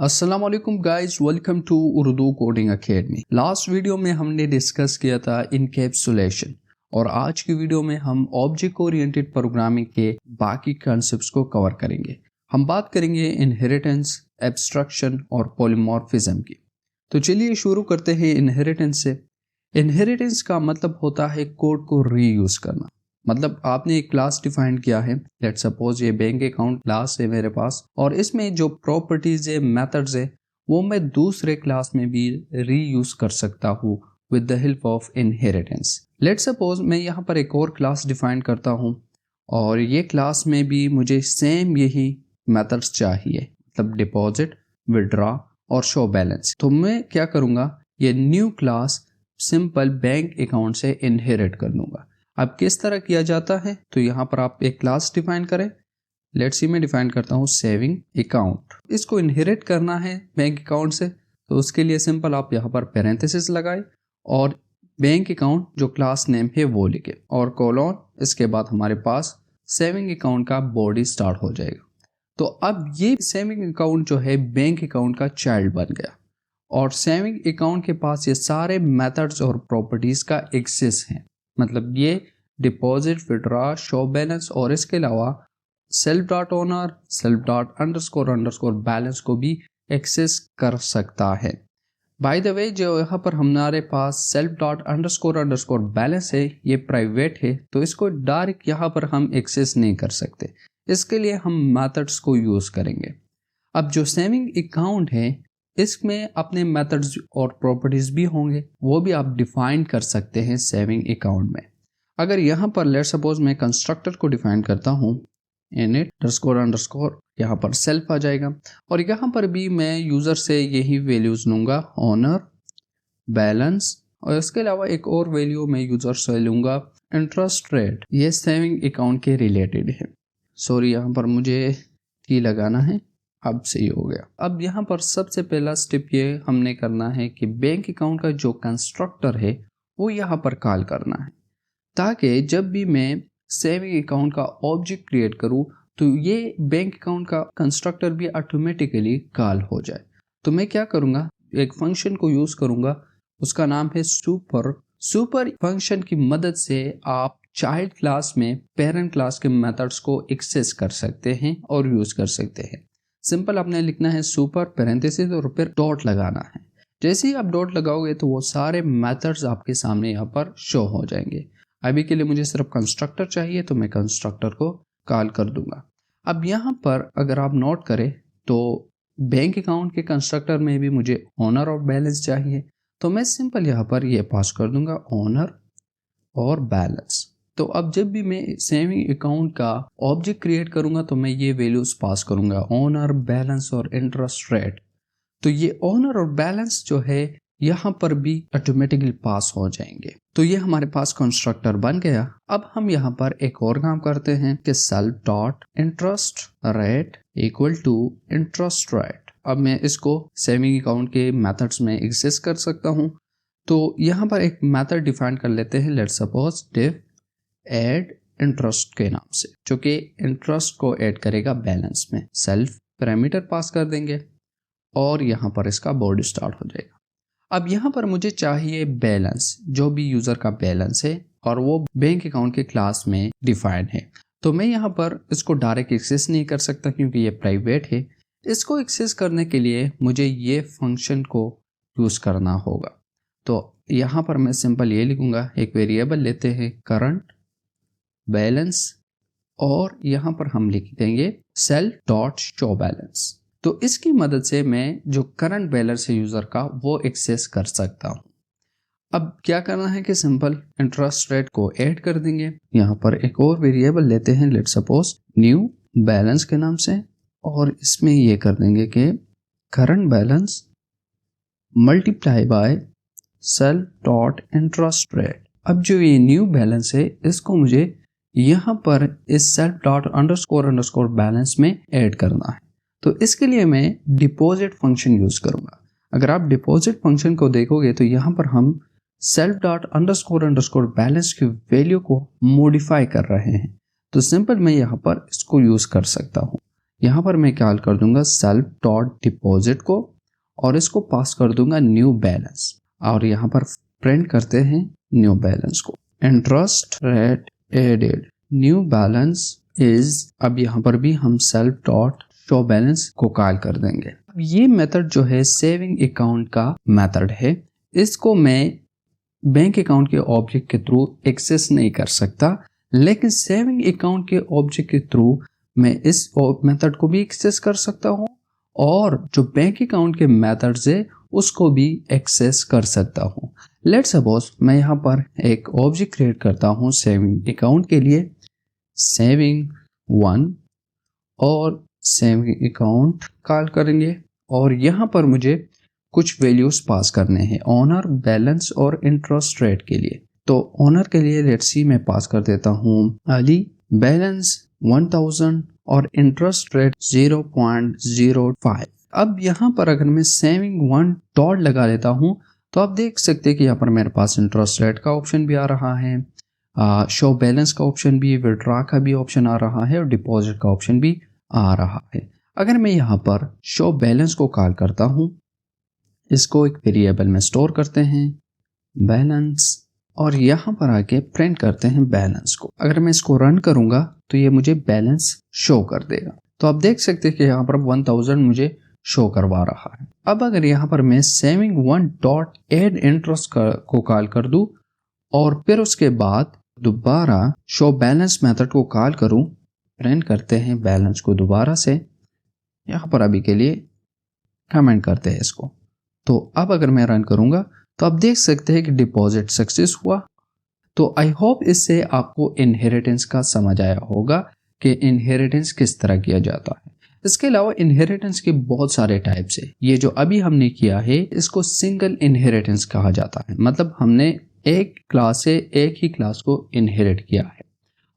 अस्सलाम वालेकुम guys, welcome to Urdu coding academy. Last video में हमने डिस्कस किया था इनकैप्सुलेशन और आज की वीडियो में हम ऑब्जेक्ट ओरिएंटेड प्रोग्रामिंग के बाकी कॉन्सेप्ट्स को कवर करेंगे। हम बात करेंगे इनहेरिटेंस, एब्स्ट्रक्शन और पॉलीमॉर्फिज्म की। तो चलिए शुरू करते हैं इनहेरिटेंस से। इनहेरिटेंस का मतलब होता है कोड को रीयूज करना। मतलब आपने एक क्लास डिफाइन किया है, लेट्स सपोज ये बैंक अकाउंट क्लास है मेरे पास, और इसमें जो प्रॉपर्टीज है, मेथड्स है, वो मैं दूसरे क्लास में भी रीयूज कर सकता हूँ with the help of inheritance. Let's suppose मैं यहाँ पर एक और क्लास डिफाइन करता हूँ और ये क्लास में भी मुझे सेम यही मेथड्स चाहिए, मतलब डिपॉजिट, विड्रॉ और शो बैलेंस। तो मैं क्या करूँगा, ये new class simple bank account से इनहेरिट कर दूंगा। अब किस तरह किया जाता है, तो यहाँ पर आप एक क्लास डिफाइन करें। लेट्स सी मैं डिफाइन करता हूँ सेविंग अकाउंट। इसको इनहेरिट करना है बैंक अकाउंट से, तो उसके लिए सिंपल आप यहाँ पर पैरेंथेसिस लगाए और बैंक अकाउंट जो क्लास नेम है वो लिखे और कोलोन, इसके बाद हमारे पास सेविंग अकाउंट का बॉडी स्टार्ट हो जाएगा। तो अब ये सेविंग अकाउंट जो है बैंक अकाउंट का चाइल्ड बन गया और सेविंग अकाउंट के पास ये सारे मेथड्स और प्रॉपर्टीज का एक्सेस है। मतलब ये डिपॉजिट, विड्रॉ, शो बैलेंस और इसके अलावा self dot owner, self dot underscore underscore balance को भी एक्सेस कर सकता है। बाय द वे, जो यहाँ पर हमारे पास self dot underscore underscore balance है, ये प्राइवेट है, तो इसको डायरेक्ट यहाँ पर हम एक्सेस नहीं कर सकते। इसके लिए हम मेथड्स को यूज करेंगे। अब जो सेविंग अकाउंट है, इसमें अपने मेथड्स और प्रॉपर्टीज भी होंगे, वो भी आप डिफाइन कर सकते हैं सेविंग अकाउंट में। अगर यहाँ पर लेट्स सपोज मैं कंस्ट्रक्टर को डिफाइन करता हूँ, इनिट अंडरस्कोर अंडरस्कोर, यहाँ पर सेल्फ आ जाएगा और यहाँ पर भी मैं यूजर से यही वैल्यूज लूंगा, ऑनर, बैलेंस और इसके अलावा एक और वैल्यू मैं यूजर से लूंगा, इंटरेस्ट रेट। ये सेविंग अकाउंट के रिलेटेड है। सॉरी, यहाँ पर मुझे की लगाना है, अब सही हो गया। अब यहाँ पर सबसे पहला स्टेप ये हमने करना है कि बैंक अकाउंट का जो कंस्ट्रक्टर है वो यहाँ पर कॉल करना है, ताकि जब भी मैं सेविंग अकाउंट का ऑब्जेक्ट क्रिएट करूँ तो ये बैंक अकाउंट का कंस्ट्रक्टर भी ऑटोमेटिकली कॉल हो जाए। तो मैं क्या करूँगा, एक फंक्शन को यूज करूँगा, उसका नाम है सुपर। सुपर फंक्शन की मदद से आप चाइल्ड क्लास में पेरेंट क्लास के मेथड्स को एक्सेस कर सकते हैं और यूज कर सकते हैं। सिंपल आपने लिखना है सुपर पैरेंथेसिस और फिर डॉट लगाना है। जैसे ही आप डॉट लगाओगे तो वो सारे मेथड्स आपके सामने यहाँ पर शो हो जाएंगे। अभी के लिए मुझे सिर्फ कंस्ट्रक्टर चाहिए, तो मैं कंस्ट्रक्टर को कॉल कर दूंगा। अब यहाँ पर अगर आप नोट करें तो बैंक अकाउंट के कंस्ट्रक्टर में भी मुझे ऑनर और बैलेंस चाहिए, तो मैं सिंपल यहाँ पर ये पास कर दूंगा, ऑनर और बैलेंस। तो अब जब भी मैं सेविंग अकाउंट का ऑब्जेक्ट क्रिएट करूंगा तो मैं ये वैल्यूज पास करूंगा, ऑनर, बैलेंस और इंटरेस्ट रेट। तो ये ऑनर और बैलेंस जो है यहाँ पर भी ऑटोमेटिकली पास हो जाएंगे। तो ये हमारे पास कंस्ट्रक्टर बन गया। अब हम यहाँ पर एक और काम करते हैं कि self dot interest rate equal to interest rate. अब मैं इसको सेविंग अकाउंट के मेथड्स में एक्सेस कर सकता हूँ। तो यहाँ पर एक मेथड डिफाइन कर लेते हैं, let's suppose def add interest के नाम से, जो कि इंटरेस्ट को ऐड करेगा बैलेंस में। सेल्फ पैरामीटर पास कर देंगे और यहाँ पर इसका बॉडी स्टार्ट हो जाएगा। अब यहाँ पर मुझे चाहिए बैलेंस, जो भी यूजर का बैलेंस है और वो बैंक अकाउंट के क्लास में डिफाइन है। तो मैं यहाँ पर इसको डायरेक्ट एक्सेस नहीं कर सकता क्योंकि ये प्राइवेट है। इसको एक्सेस करने के लिए मुझे ये फंक्शन को यूज करना होगा। तो यहाँ पर मैं सिंपल ये लिखूंगा, एक वेरिएबल लेते हैं करंट बैलेंस और यहाँ पर हम लिख देंगे सेल्फ डॉट शो बैलेंस। तो इसकी मदद से मैं जो करंट बैलेंस है यूजर का वो एक्सेस कर सकता हूँ। अब क्या करना है कि सिंपल इंटरेस्ट रेट को ऐड कर देंगे। यहाँ पर एक और वेरिएबल लेते हैं, लेट्स सपोज न्यू बैलेंस के नाम से, और इसमें ये कर देंगे कि current balance multiply by self dot interest rate. अब जो ये न्यू बैलेंस है इसको मुझे यहाँ पर इस self dot underscore underscore balance में ऐड करना है। तो इसके लिए मैं डिपॉजिट फंक्शन यूज करूंगा। अगर आप डिपॉजिट फंक्शन को देखोगे तो यहाँ पर हम self dot underscore underscore balance की वैल्यू को मॉडिफाई कर रहे हैं। तो सिंपल मैं यहाँ पर इसको यूज कर सकता हूँ। यहाँ पर मैं क्या कर दूंगा सेल्फ डॉट डिपॉजिट को और इसको पास कर दूंगा न्यू बैलेंस और यहाँ पर प्रिंट करते हैं न्यू बैलेंस को। Interest rate added new balance is, अब यहाँ पर भी हम सेल्फ डॉट शो बैलेंस को कॉल कर देंगे। अब ये मेथड जो है सेविंग अकाउंट का मेथड है, इसको मैं बैंक अकाउंट के ऑब्जेक्ट के थ्रू एक्सेस नहीं कर सकता, लेकिन सेविंग अकाउंट के ऑब्जेक्ट के थ्रू मैं इस मेथड को भी एक्सेस कर सकता हूँ और जो बैंक अकाउंट के मेथड्स है उसको भी एक्सेस कर सकता हूँ। लेट्स सपोज मैं यहाँ पर एक ऑब्जेक्ट क्रिएट करता हूँ सेविंग अकाउंट के लिए, सेविंग 1 और सेविंग अकाउंट कॉल करेंगे और यहाँ पर मुझे कुछ वैल्यूज पास करने हैं ऑनर, बैलेंस और इंटरेस्ट रेट के लिए। तो ऑनर के लिए लेट्स सी मैं पास कर देता हूँ अली, बैलेंस 1000 और इंटरेस्ट रेट 0.05। अब यहाँ पर अगर मैं सेविंग 1 डॉट लगा लेता हूँ तो आप देख सकते हैं कि यहाँ पर मेरे पास इंटरेस्ट रेट का ऑप्शन भी आ रहा है, शो बैलेंस का ऑप्शन भी, विड्रॉ का भी ऑप्शन आ रहा है और डिपॉजिट का ऑप्शन भी आ रहा है। अगर मैं यहाँ पर शो बैलेंस को कॉल करता हूँ, इसको एक वेरिएबल में स्टोर करते हैं बैलेंस और यहाँ पर आके प्रिंट करते हैं बैलेंस को। अगर मैं इसको रन करूंगा तो ये मुझे बैलेंस शो कर देगा। तो आप देख सकते हैं कि यहाँ पर 1000 मुझे शो करवा रहा है। अब अगर यहाँ पर मैं सेविंग 1 डॉट एड इंटरेस्ट को कॉल कर दूं और फिर उसके बाद दोबारा शो बैलेंस मेथड को कॉल करूं, प्रिंट करते हैं बैलेंस को दोबारा से, यहाँ पर अभी के लिए कमेंट करते हैं इसको। तो अब अगर मैं रन करूंगा तो आप देख सकते हैं कि डिपॉजिट सक्सेस हुआ। तो आई होप इससे आपको इनहेरिटेंस का समझ आया होगा कि इनहेरिटेंस किस तरह किया जाता है। इसके अलावा इनहेरिटेंस के बहुत सारे टाइप्स है। ये जो अभी हमने किया है इसको सिंगल इनहेरिटेंस कहा जाता है, मतलब हमने एक क्लास से एक ही क्लास को इनहेरिट किया है।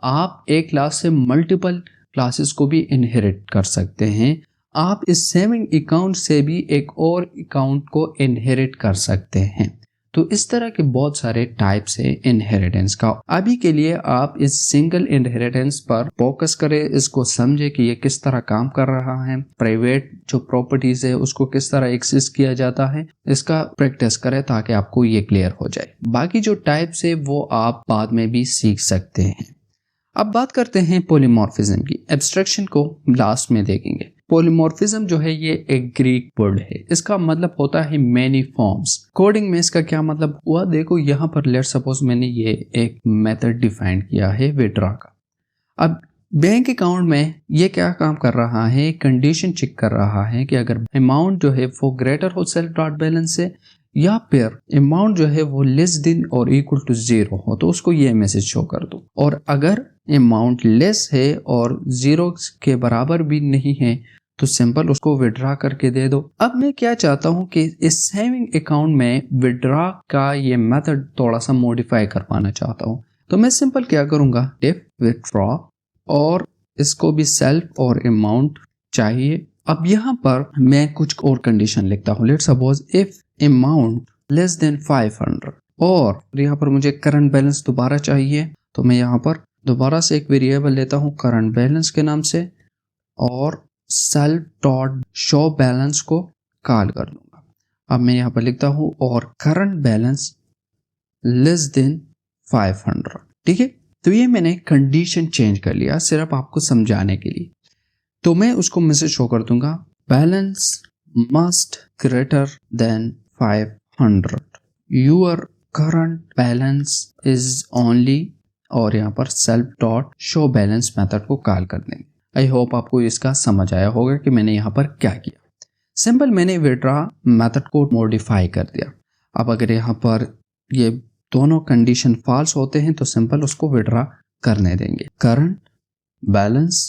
आप एक क्लास से मल्टीपल क्लासेस को भी इनहेरिट कर सकते हैं। आप इस सेविंग अकाउंट से भी एक और अकाउंट को इनहेरिट कर सकते हैं। तो इस तरह के बहुत सारे टाइप्स है इनहेरिटेंस का। अभी के लिए आप इस सिंगल इनहेरिटेंस पर फोकस करें, इसको समझे कि ये किस तरह काम कर रहा है, प्राइवेट जो प्रॉपर्टीज है उसको किस तरह एक्सेस किया जाता है, इसका प्रैक्टिस करें ताकि आपको ये क्लियर हो जाए। बाकी जो टाइप्स है वो आप बाद में भी सीख सकते हैं। अब बात करते हैं पॉलीमॉर्फिज्म की। एब्स्ट्रैक्शन को लास्ट में देखेंगे। पॉलीमॉर्फिज्म जो है ये एक ग्रीक वर्ड है, इसका मतलब होता है मेनी फॉर्म्स। कोडिंग में इसका क्या मतलब हुआ, देखो यहाँ पर लेट सपोज मैंने ये एक मेथड डिफाइन किया है विड्रॉ का। अब बैंक अकाउंट में ये क्या काम कर रहा है, कंडीशन चेक कर रहा है कि अगर अमाउंट जो है वो ग्रेटर हो सेल्फ डॉट बैलेंस से या फिर अमाउंट जो है वो लेस देन और इक्वल टू 0 हो तो उसको ये मैसेज शो कर दो, और अगर अमाउंट लेस है और 0 के बराबर भी नहीं है तो सिंपल उसको विड्रॉ करके दे दो। अब मैं क्या चाहता हूं कि इस सेविंग अकाउंट में विड्रॉ का ये मेथड थोड़ा सा मॉडिफाई करवाना चाहता हूं, तो मैं सिंपल क्या करूंगा, इफ विड्रॉ और इसको भी सेल्फ और अमाउंट चाहिए। अब यहाँ पर मैं कुछ और कंडीशन लिखता हूँ, let's suppose if amount less than 500 और यहाँ पर मुझे करंट बैलेंस दोबारा चाहिए, तो मैं यहाँ पर दोबारा से एक वेरिएबल लेता हूँ करंट बैलेंस के नाम से और सेल्फ डॉट शो बैलेंस को कॉल कर दूंगा। अब मैं यहाँ पर लिखता हूँ और करंट बैलेंस लेस देन 500, ठीक है। तो ये मैंने कंडीशन चेंज कर लिया सिर्फ आपको समझाने के लिए। तो मैं उसको मैसेज शो कर दूंगा balance must greater than 500, your current balance is only, और यहाँ पर self dot show balance method को कॉल कर देंगे। आई होप आपको इसका समझ आया होगा कि मैंने यहाँ पर क्या किया। सिंपल मैंने विड्रॉ मेथड को मॉडिफाई कर दिया। अब अगर यहाँ पर ये दोनों कंडीशन फॉल्स होते हैं तो सिंपल उसको विड्रॉ करने देंगे, करंट बैलेंस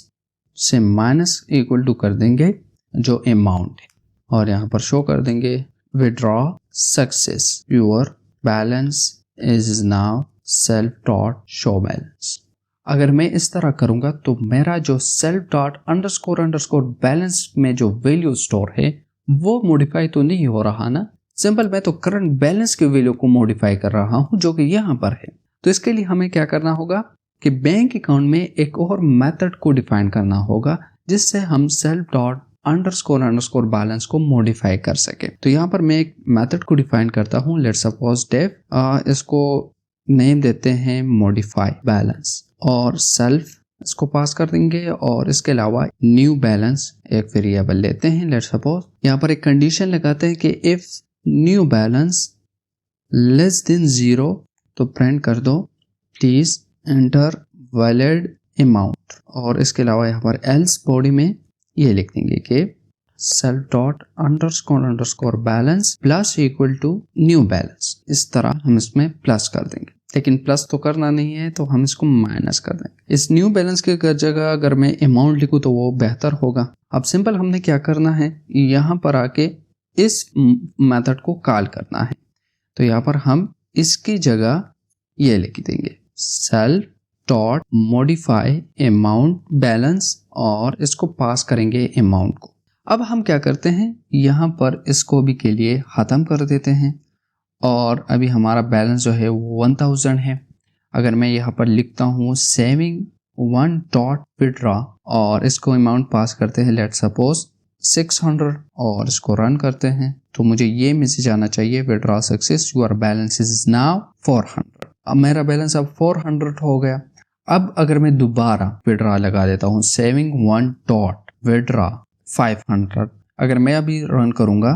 से माइनस इक्वल टू कर देंगे जो अमाउंट है और यहाँ पर शो कर देंगे withdraw success, your balance is now self dot show balance. अगर मैं इस तरह करूंगा तो मेरा जो सेल्फ डॉट अंडरस्कोर बैलेंस में जो वैल्यू स्टोर है वो मॉडिफाई तो नहीं हो रहा ना, सिंपल मैं तो करंट बैलेंस की वैल्यू को मॉडिफाई कर रहा हूं जो कि यहाँ पर है। तो इसके लिए हमें क्या करना होगा कि बैंक अकाउंट में एक और मेथड को डिफाइन करना होगा जिससे हम सेल्फ डॉट अंडरस्कोर बैलेंस को मॉडिफाई कर सके। तो यहाँ पर मैं एक मेथड को डिफाइन करता हूँ। लेट्स सपोज डेव, इसको नेम देते हैं मॉडिफाई बैलेंस और सेल्फ इसको पास कर देंगे, और इसके अलावा न्यू बैलेंस एक वेरिएबल लेते हैं। लेट्स सपोज यहाँ पर एक कंडीशन लगाते हैं कि if new balance less than 0 तो प्रिंट कर दो प्लीज एंटर वैलिड अमाउंट, और इसके अलावा यहाँ पर एल्स बॉडी में ये लिख देंगे कि self dot underscore balance plus equal to new balance. इस तरह हम इसमें प्लस कर देंगे, लेकिन प्लस तो करना नहीं है तो हम इसको माइनस कर देंगे। इस न्यू बैलेंस की जगह अगर मैं अमाउंट लिखूं तो वो बेहतर होगा। अब सिंपल हमने क्या करना है, यहाँ पर आके इस मेथड को कॉल करना है। तो यहाँ पर हम इसकी जगह ये लिख देंगे self dot modify amount balance, और इसको पास करेंगे अमाउंट को। अब हम क्या करते हैं, यहाँ पर इसको भी के लिए ख़त्म कर देते हैं, और अभी हमारा बैलेंस जो है वो 1000 है। अगर मैं यहाँ पर लिखता हूँ सेविंग 1 डॉट विड्रॉ और इसको अमाउंट पास करते हैं लेट्स सपोज 600 और इसको रन करते हैं, तो मुझे ये मैसेज आना चाहिए withdraw success, your balance is now 400। अब मेरा बैलेंस अब 400 हो गया। अब अगर मैं दोबारा विड्रॉ लगा देता हूँ सेविंग 1 डॉट विड्रॉ 500, अगर मैं अभी रन करूँगा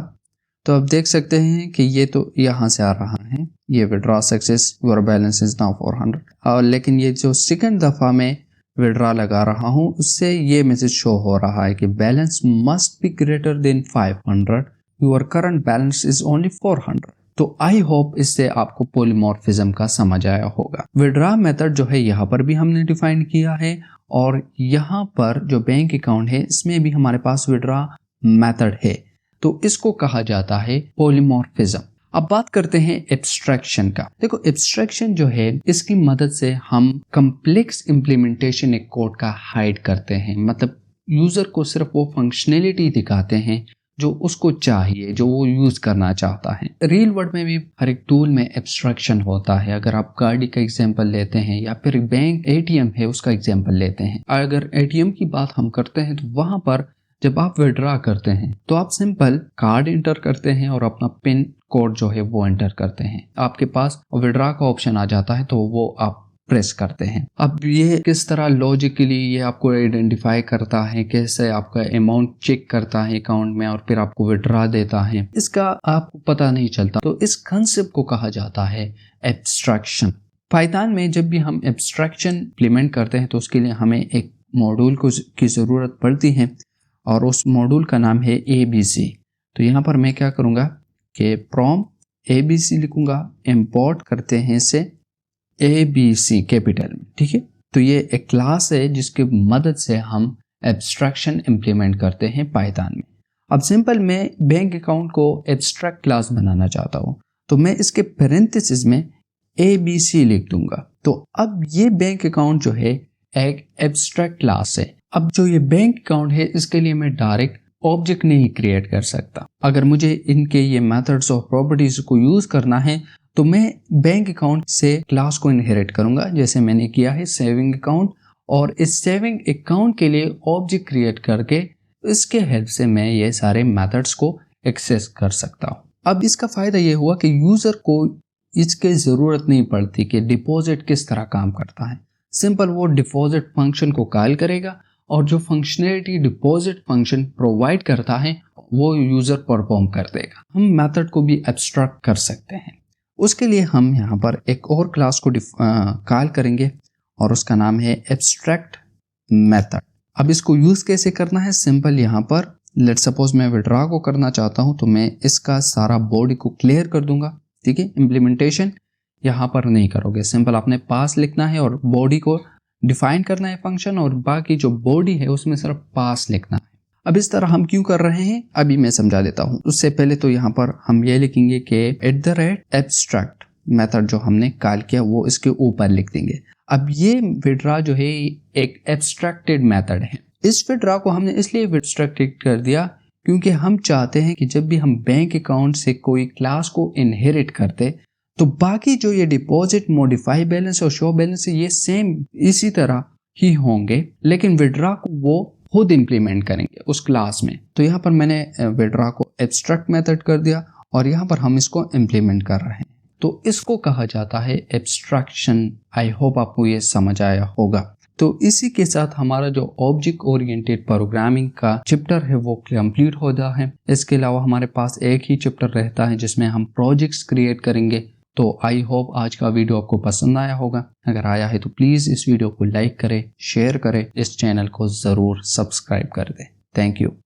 तो अब देख सकते हैं कि ये तो यहाँ से आ रहा है, ये withdraw success your balance is now 400। और लेकिन ये जो सेकंड दफ़ा मैं विड्रॉ लगा रहा हूँ उससे ये मैसेज शो हो रहा है कि balance must be greater than 500, your current balance is only 400। तो आई होप इससे आपको पॉलीमॉर्फिज्म का समझ आया होगा। विड्रॉ मेथड जो है यहाँ पर भी हमने डिफाइन किया है, और यहाँ पर जो बैंक अकाउंट है इसमें भी हमारे पास विड्रॉ मेथड है, तो इसको कहा जाता है पॉलीमॉर्फिज्म। अब बात करते हैं एब्स्ट्रैक्शन का। देखो एब्स्ट्रैक्शन जो है इसकी मदद से हम कम्प्लेक्स इम्प्लीमेंटेशन एक कोड का हाइड करते हैं, मतलब यूजर को सिर्फ वो फंक्शनैलिटी दिखाते हैं जो उसको चाहिए, जो वो यूज करना चाहता है। रियल वर्ल्ड में भी हर एक टूल में एब्स्ट्रैक्शन होता है। अगर आप गाड़ी का एग्जांपल लेते हैं या फिर बैंक एटीएम है उसका एग्जांपल लेते हैं, अगर एटीएम की बात हम करते हैं तो वहां पर जब आप विड्रॉ करते हैं तो आप सिंपल कार्ड एंटर करते हैं और अपना पिन कोड जो है वो एंटर करते हैं, आपके पास विड्रॉ का ऑप्शन आ जाता है तो वो आप प्रेस करते हैं। अब ये किस तरह लॉजिकली ये आपको आइडेंटिफाई करता है, कैसे आपका अमाउंट चेक करता है अकाउंट में और फिर आपको विड्रॉ देता है, इसका आपको पता नहीं चलता। तो इस कंसेप्ट को कहा जाता है एब्स्ट्रैक्शन। पाइथन में जब भी हम एब्स्ट्रैक्शन इम्प्लीमेंट करते हैं तो उसके लिए हमें एक मॉड्यूल की ज़रूरत पड़ती है, और उस मॉड्यूल का नाम है ABC। तो यहाँ पर मैं क्या करूँगा कि फ्रॉम ABC लिखूँगा, इंपोर्ट करते हैं इसे ABC कैपिटल में, ठीक है। तो ये एक क्लास है जिसकी मदद से हम एब्स्ट्रैक्शन इम्प्लीमेंट करते हैं पाइथन में। अब सिंपल मैं बैंक अकाउंट को एब्स्ट्रैक्ट क्लास बनाना चाहता हूँ, तो मैं इसके पैरेंथेसिस में ABC लिख दूंगा। तो अब ये बैंक अकाउंट जो है एक एब्स्ट्रैक्ट क्लास है। अब जो ये बैंक अकाउंट है इसके लिए मैं डायरेक्ट ऑब्जेक्ट नहीं क्रिएट कर सकता। अगर मुझे इनके ये मेथड्स और प्रॉपर्टीज को यूज करना है तो मैं बैंक अकाउंट से क्लास को इनहेरिट करूंगा, जैसे मैंने किया है सेविंग अकाउंट, और इस सेविंग अकाउंट के लिए ऑब्जेक्ट क्रिएट करके इसके हेल्प से मैं ये सारे मेथड्स को एक्सेस कर सकता हूँ। अब इसका फायदा ये हुआ कि यूजर को इसके जरूरत नहीं पड़ती कि डिपॉजिट किस तरह काम करता है। सिंपल वो डिपॉजिट फंक्शन को कॉल करेगा और जो फंक्शनैलिटी डिपॉजिट फंक्शन प्रोवाइड करता है वो यूजर परफॉर्म कर देगा। हम मेथड को भी एब्स्ट्रैक्ट कर सकते हैं। उसके लिए हम यहाँ पर एक और क्लास को कॉल करेंगे और उसका नाम है एब्स्ट्रैक्ट मेथड। अब इसको यूज कैसे करना है, सिंपल यहाँ पर लेट्स सपोज मैं विड्रॉ को करना चाहता हूँ तो मैं इसका सारा बॉडी को क्लियर कर दूंगा, ठीक है। इम्प्लीमेंटेशन यहाँ पर नहीं करोगे, सिंपल आपने पास लिखना है और बॉडी को डिफाइन करना है फंक्शन, और बाकी जो बॉडी है उसमें सिर्फ पास लिखना है। अब इस तरह हम क्यों कर रहे हैं अभी मैं समझा देता हूँ। उससे पहले तो यहाँ पर हम ये लिखेंगे कि @abstract मेथड जो हमने कॉल किया वो इसके ऊपर लिख देंगे। अब ये विड्रॉ जो है एक एब्स्ट्रैक्टेड मेथड है। इस विड्रॉ को हमने इसलिए एब्स्ट्रैक्टेड कर दिया क्योंकि हम चाहते हैं कि जब भी हम बैंक अकाउंट से कोई क्लास को इनहेरिट करते तो बाकी जो ये डिपॉजिट, मॉडिफाई बैलेंस और शो बैलेंस है ये सेम इसी तरह ही होंगे, लेकिन विड्रॉ को वो खुद इम्प्लीमेंट करेंगे उस क्लास में। तो यहाँ पर मैंने विड्रा को एब्स्ट्रैक्ट मेथड कर दिया और यहाँ पर हम इसको इम्प्लीमेंट कर रहे हैं। तो इसको कहा जाता है एब्स्ट्रैक्शन। आई होप आपको ये समझ आया होगा। तो इसी के साथ हमारा जो ऑब्जेक्ट ओरिएंटेड प्रोग्रामिंग का चैप्टर है वो कंप्लीट हो जाता है। इसके अलावा हमारे पास एक ही चैप्टर रहता है जिसमें हम प्रोजेक्ट्स क्रिएट करेंगे। तो आई होप आज का वीडियो आपको पसंद आया होगा। अगर आया है तो प्लीज़ इस वीडियो को लाइक करें, शेयर करें, इस चैनल को ज़रूर सब्सक्राइब कर दें। Thank you.